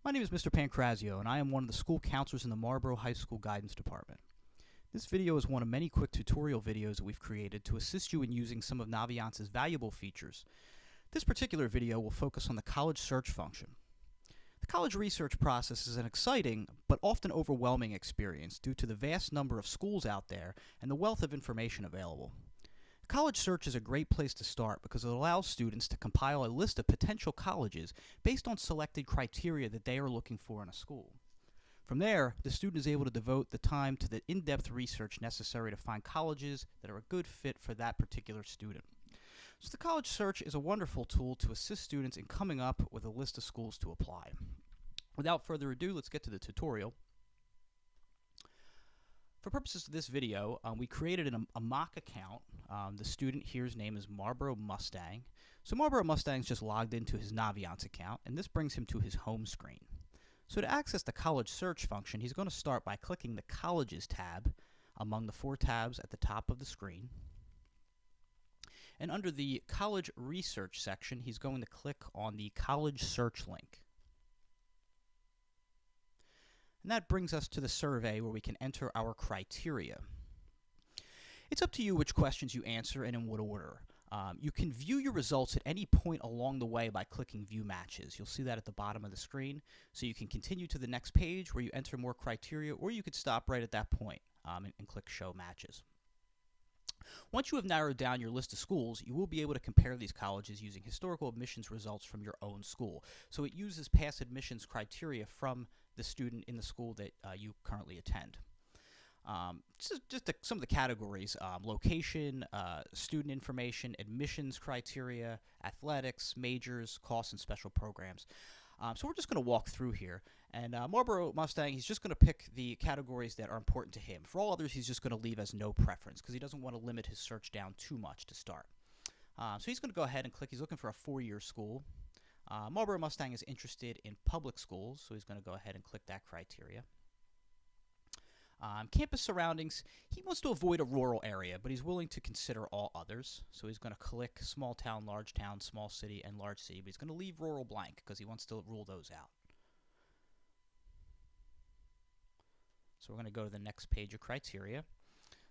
My name is Mr. Pancrazio, and I am one of the school counselors in the Marlboro High School Guidance Department. This video is one of many quick tutorial videos that we've created to assist you in using some of Naviance's valuable features. This particular video will focus on the college search function. The college research process is an exciting but often overwhelming experience due to the vast number of schools out there and the wealth of information available. College search is a great place to start because it allows students to compile a list of potential colleges based on selected criteria that they are looking for in a school. From there, the student is able to devote the time to the in-depth research necessary to find colleges that are a good fit for that particular student. So the college search is a wonderful tool to assist students in coming up with a list of schools to apply. Without further ado, let's get to the tutorial. For purposes of this video, we created a mock account. The student here's name is Marlboro Mustang. So Marlboro Mustang's just logged into his Naviance account, and this brings him to his home screen. So to access the college search function, he's going to start by clicking the Colleges tab among the 4 tabs at the top of the screen. And under the College Research section, he's going to click on the College Search link. And that brings us to the survey where we can enter our criteria. It's up to you which questions you answer and in what order. You can view your results at any point along the way by clicking View Matches. You'll see that at the bottom of the screen. So you can continue to the next page where you enter more criteria, or you could stop right at that point and click Show Matches. Once you have narrowed down your list of schools, you will be able to compare these colleges using historical admissions results from your own school. So it uses past admissions criteria from the student in the school that you currently attend. Some of the categories: location, student information, admissions criteria, athletics, majors, costs, and special programs. So we're just going to walk through here. And Marlboro Mustang, he's just going to pick the categories that are important to him. For all others, he's just going to leave as no preference because he doesn't want to limit his search down too much to start. So he's going to go ahead and click. He's looking for a 4-year school. Marlboro Mustang is interested in public schools, so he's going to go ahead and click that criteria. Campus surroundings, he wants to avoid a rural area, but he's willing to consider all others. So he's going to click small town, small city, and large city, but he's going to leave rural blank because he wants to rule those out. So we're going to go to the next page of criteria.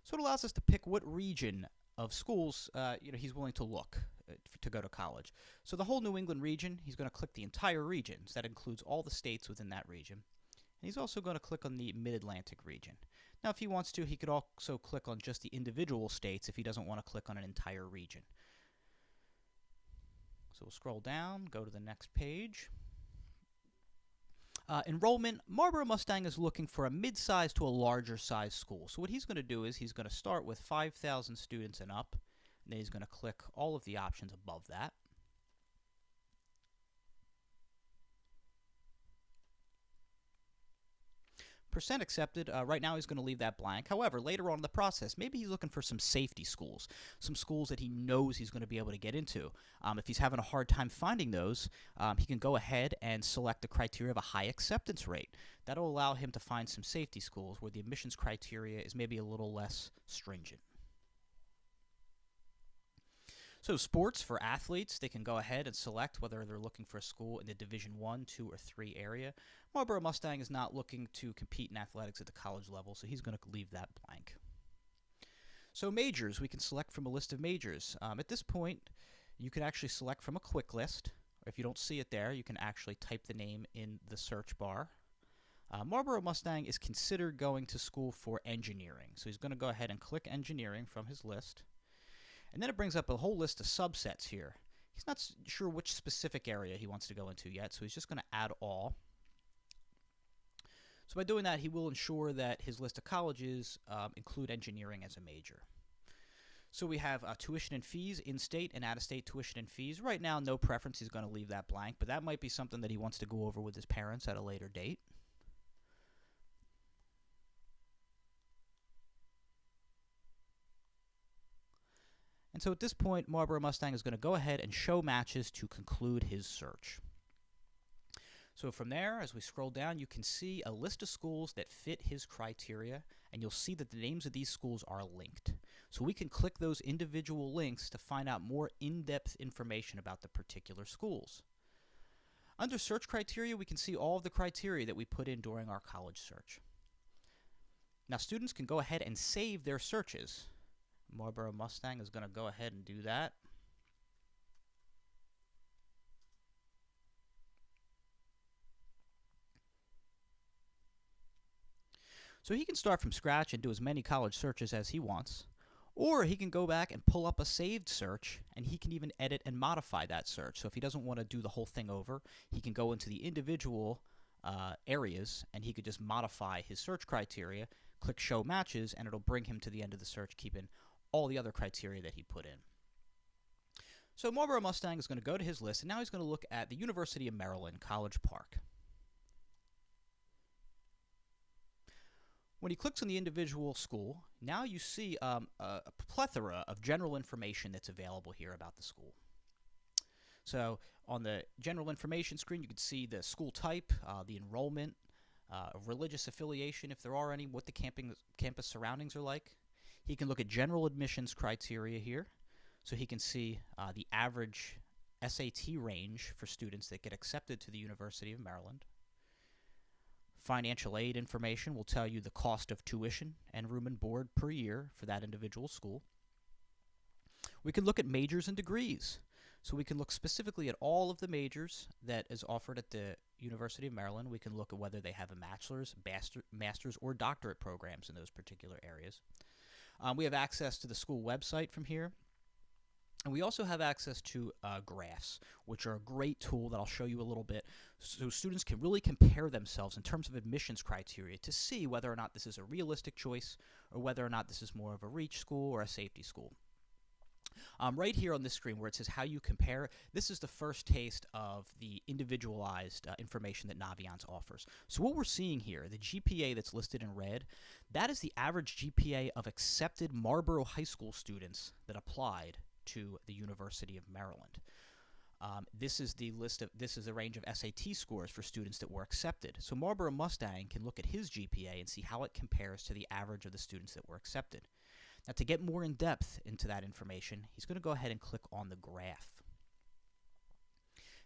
So it allows us to pick what region of schools he's willing to look to go to college. So the whole New England region, he's going to click the entire region. So that includes all the states within that region. And he's also going to click on the Mid-Atlantic region. Now, if he wants to, he could also click on just the individual states if he doesn't want to click on an entire region. So we'll scroll down, go to the next page. Enrollment, Marlboro Mustang is looking for a mid-sized to a larger size school. So what he's going to do is he's going to start with 5,000 students and up, and then he's going to click all of the options above that. Percent accepted, right now he's going to leave that blank. However, later on in the process, maybe he's looking for some safety schools, some schools that he knows he's going to be able to get into. If he's having a hard time finding those, he can go ahead and select the criteria of a high acceptance rate. That'll allow him to find some safety schools where the admissions criteria is maybe a little less stringent. So sports, for athletes, they can go ahead and select whether they're looking for a school in the Division I, II, or III area. Marlboro Mustang is not looking to compete in athletics at the college level, so he's going to leave that blank. So majors, we can select from a list of majors. At this point, you can actually select from a quick list. If you don't see it there, you can actually type the name in the search bar. Marlboro Mustang is considered going to school for engineering, so he's going to go ahead and click engineering from his list. And then it brings up a whole list of subsets here. He's not sure which specific area he wants to go into yet, so he's just going to add all. So by doing that, he will ensure that his list of colleges include engineering as a major. So we have tuition and fees, in-state and out-of-state tuition and fees. Right now, no preference. He's going to leave that blank, but that might be something that he wants to go over with his parents at a later date. And so at this point, Marlboro Mustang is going to go ahead and show matches to conclude his search. So from there, as we scroll down, you can see a list of schools that fit his criteria, and you'll see that the names of these schools are linked. So we can click those individual links to find out more in-depth information about the particular schools. Under search criteria, we can see all of the criteria that we put in during our college search. Now, students can go ahead and save their searches. Marlboro Mustang is going to go ahead and do that. So he can start from scratch and do as many college searches as he wants. Or he can go back and pull up a saved search, and he can even edit and modify that search. So if he doesn't want to do the whole thing over, he can go into the individual areas, and he could just modify his search criteria, click Show Matches, and it'll bring him to the end of the search, keeping all the other criteria that he put in. So Marlboro Mustang is going to go to his list, and now he's going to look at the University of Maryland, College Park. When he clicks on the individual school, now you see a plethora of general information that's available here about the school. So on the general information screen, you can see the school type, the enrollment, religious affiliation, if there are any, what the campus surroundings are like. He can look at general admissions criteria here. So he can see the average SAT range for students that get accepted to the University of Maryland. Financial aid information will tell you the cost of tuition and room and board per year for that individual school. We can look at majors and degrees. So we can look specifically at all of the majors that is offered at the University of Maryland. We can look at whether they have a master's, or doctorate programs in those particular areas. We have access to the school website from here. And we also have access to graphs, which are a great tool that I'll show you a little bit, so students can really compare themselves in terms of admissions criteria to see whether or not this is a realistic choice or whether or not this is more of a reach school or a safety school. Right here on this screen where it says how you compare, this is the first taste of the individualized information that Naviance offers. So what we're seeing here, the GPA that's listed in red, that is the average GPA of accepted Marlboro High School students that applied to the University of Maryland. This is the range of SAT scores for students that were accepted. So Marlboro Mustang can look at his GPA and see how it compares to the average of the students that were accepted. Now, to get more in depth into that information, he's going to go ahead and click on the graph.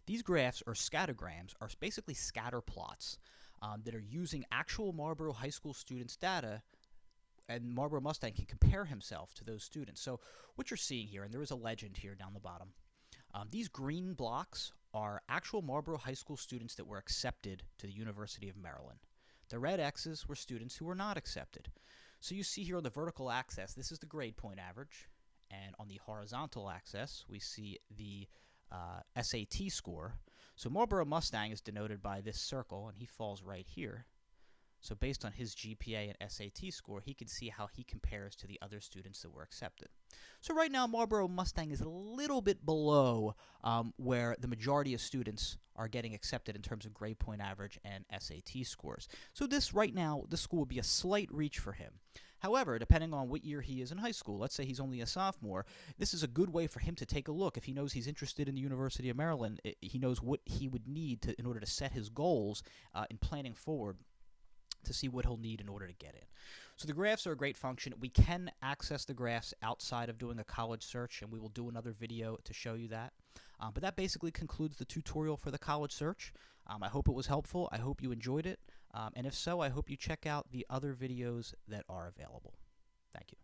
These graphs, or scattergrams, are basically scatter plots that are using actual Marlboro High School students' data, and Marlboro Mustang can compare himself to those students. So what you're seeing here, and there is a legend here down the bottom, these green blocks are actual Marlboro High School students that were accepted to the University of Maryland. The red X's were students who were not accepted. So you see here on the vertical axis, this is the grade point average, and on the horizontal axis, we see the SAT score. So Marlboro Mustang is denoted by this circle, and he falls right here. So based on his GPA and SAT score, he can see how he compares to the other students that were accepted. So right now, Marlboro Mustang is a little bit below where the majority of students are getting accepted in terms of grade point average and SAT scores. So right now, this school would be a slight reach for him. However, depending on what year he is in high school, let's say he's only a sophomore, this is a good way for him to take a look. If he knows he's interested in the University of Maryland, he knows what he would need in order to set his goals in planning forward, to see what he'll need in order to get in. So the graphs are a great function. We can access the graphs outside of doing a college search, and we will do another video to show you that. But that basically concludes the tutorial for the college search. I hope it was helpful. I hope you enjoyed it. And if so, I hope you check out the other videos that are available. Thank you.